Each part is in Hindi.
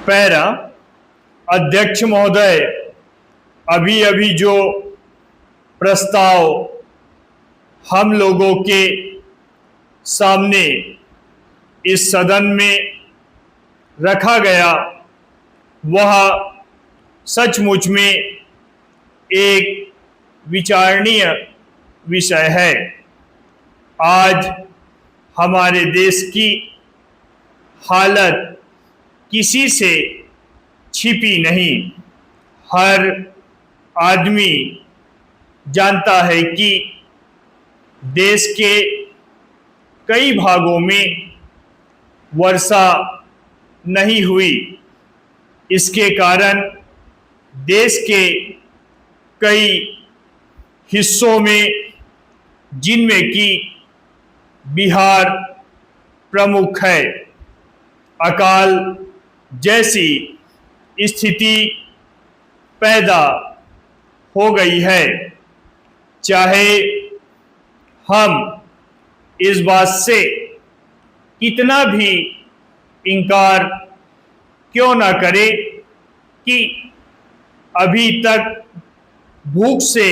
पैरा अध्यक्ष महोदय, अभी अभी जो प्रस्ताव हम लोगों के सामने इस सदन में रखा गया वह सचमुच में एक विचारणीय विषय है। आज हमारे देश की हालत किसी से छिपी नहीं। हर आदमी जानता है कि देश के कई भागों में वर्षा नहीं हुई। इसके कारण देश के कई हिस्सों में, जिनमें कि बिहार प्रमुख है, अकाल जैसी स्थिति पैदा हो गई है। चाहे हम इस बात से कितना भी इनकार क्यों ना करें कि अभी तक भूख से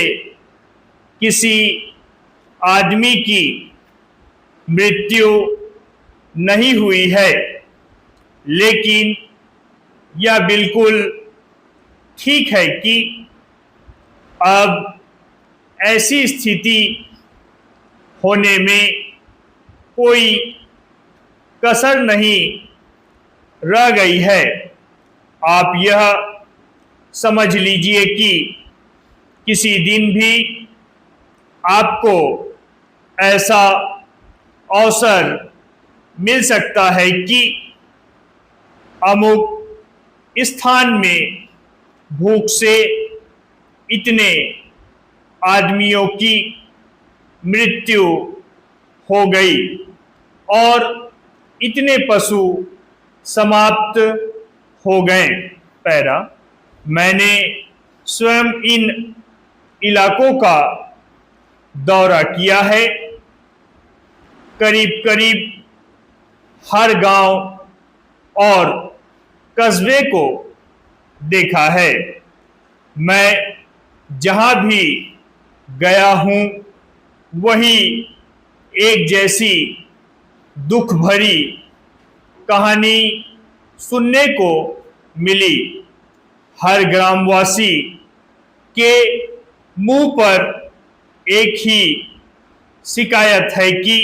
किसी आदमी की मृत्यु नहीं हुई है, लेकिन यह बिल्कुल ठीक है कि अब ऐसी स्थिति होने में कोई कसर नहीं रह गई है। आप यह समझ लीजिए कि किसी दिन भी आपको ऐसा अवसर मिल सकता है कि अमुक स्थान में भूख से इतने आदमियों की मृत्यु हो गई और इतने पशु समाप्त हो गए। पैरा, मैंने स्वयं इन इलाकों का दौरा किया है। करीब करीब हर गांव और कस्बे को देखा है। मैं जहां भी गया हूं वही एक जैसी दुख भरी कहानी सुनने को मिली। हर ग्रामवासी के मुंह पर एक ही शिकायत है कि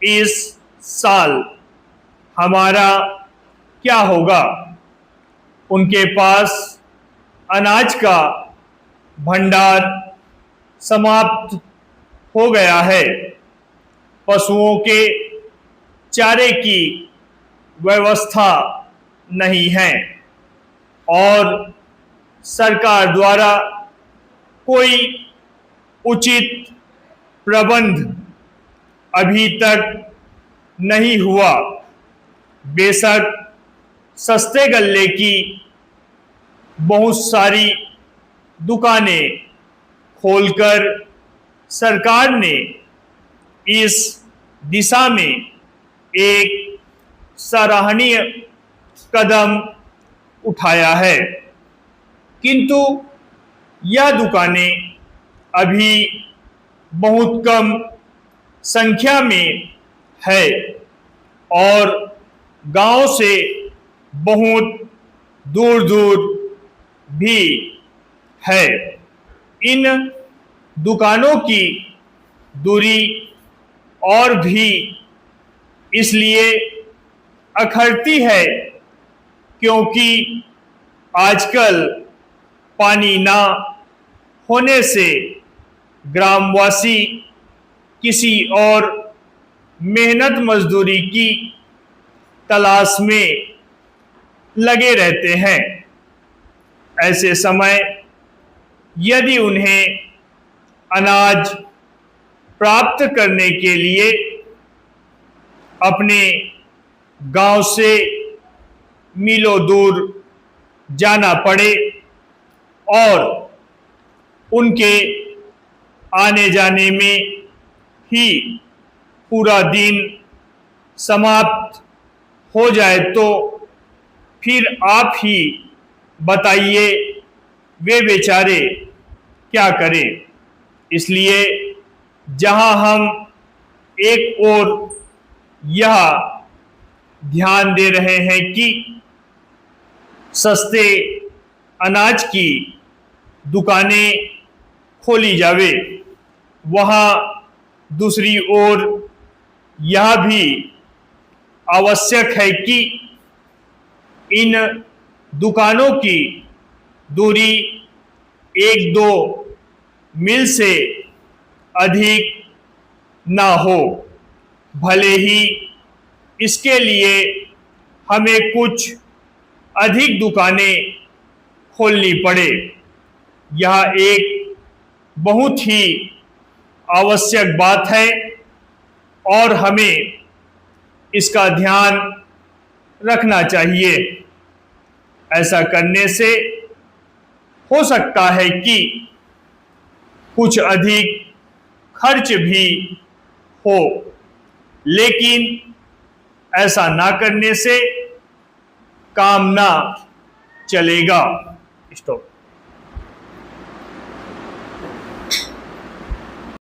इस साल हमारा क्या होगा। उनके पास अनाज का भंडार समाप्त हो गया है। पशुओं के चारे की व्यवस्था नहीं है और सरकार द्वारा कोई उचित प्रबंध अभी तक नहीं हुआ। बेशक सस्ते गल्ले की बहुत सारी दुकानें खोलकर सरकार ने इस दिशा में एक सराहनीय कदम उठाया है, किंतु यह दुकानें अभी बहुत कम संख्या में है और गांव से बहुत दूर दूर भी है। इन दुकानों की दूरी और भी इसलिए अखरती है क्योंकि आजकल पानी ना होने से ग्रामवासी किसी और मेहनत मजदूरी की तलाश में लगे रहते हैं। ऐसे समय यदि उन्हें अनाज प्राप्त करने के लिए अपने गांव से मीलों दूर जाना पड़े और उनके आने जाने में ही पूरा दिन समाप्त हो जाए तो फिर आप ही बताइए वे बेचारे क्या करें। इसलिए जहां हम एक और यह ध्यान दे रहे हैं कि सस्ते अनाज की दुकानें खोली जावे, वहां दूसरी ओर यह भी आवश्यक है कि इन दुकानों की दूरी 1-2 मील से अधिक ना हो। भले ही इसके लिए हमें कुछ अधिक दुकानें खोलनी पड़े। यह एक बहुत ही आवश्यक बात है और हमें इसका ध्यान रखना चाहिए। ऐसा करने से हो सकता है कि कुछ अधिक खर्च भी हो, लेकिन ऐसा ना करने से काम ना चलेगा। स्टॉप।